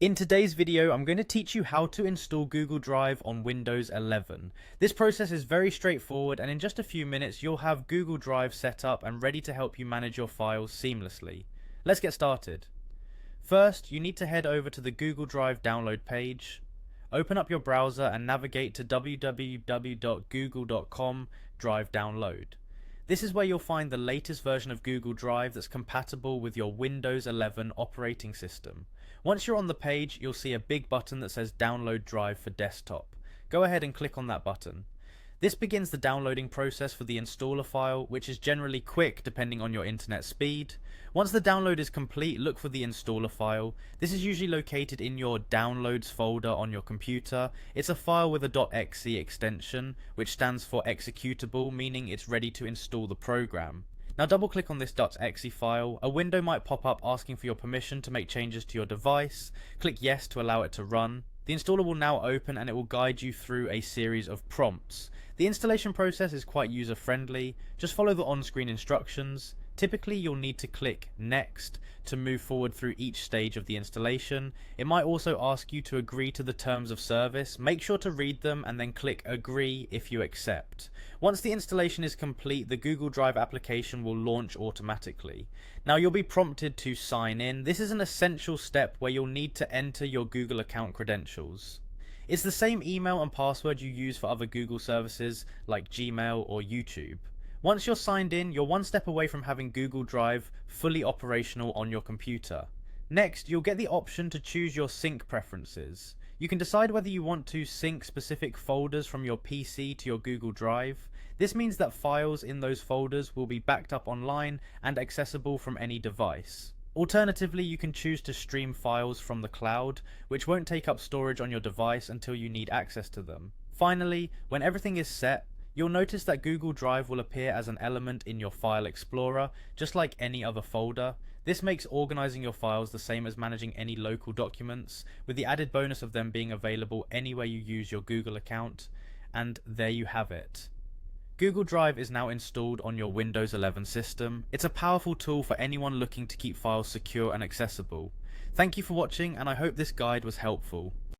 In today's video, I'm going to teach you how to install Google Drive on Windows 11. This process is very straightforward, and in just a few minutes you'll have Google Drive set up and ready to help you manage your files seamlessly. Let's get started. First, you need to head over to the Google Drive download page. Open up your browser and navigate to www.google.com Drive Download. This is where you'll find the latest version of Google Drive that's compatible with your Windows 11 operating system. Once you're on the page, you'll see a big button that says Download Drive for Desktop. Go ahead and click on that button. This begins the downloading process for the installer file, which is generally quick depending on your internet speed. Once the download is complete, look for the installer file. This is usually located in your Downloads folder on your computer. It's a file with a .exe extension, which stands for executable, meaning it's ready to install the program. Now double click on this .exe file. A window might pop up asking for your permission to make changes to your device. Click yes to allow it to run. The installer will now open and it will guide you through a series of prompts. The installation process is quite user friendly. Just follow the on-screen instructions. Typically you'll need to click next to move forward through each stage of the installation. It might also ask you to agree to the terms of service. Make sure to read them and then click agree if you accept. Once the installation is complete, the Google Drive application will launch automatically. Now you'll be prompted to sign in. This is an essential step where you'll need to enter your Google account credentials. It's the same email and password you use for other Google services like Gmail or YouTube. Once you're signed in, you're one step away from having Google Drive fully operational on your computer. Next, you'll get the option to choose your sync preferences. You can decide whether you want to sync specific folders from your PC to your Google Drive. This means that files in those folders will be backed up online and accessible from any device. Alternatively, you can choose to stream files from the cloud, which won't take up storage on your device until you need access to them. Finally, when everything is set, you'll notice that Google Drive will appear as an element in your File Explorer, just like any other folder. This makes organizing your files the same as managing any local documents, with the added bonus of them being available anywhere you use your Google account. And there you have it. Google Drive is now installed on your Windows 11 system. It's a powerful tool for anyone looking to keep files secure and accessible. Thank you for watching, and I hope this guide was helpful.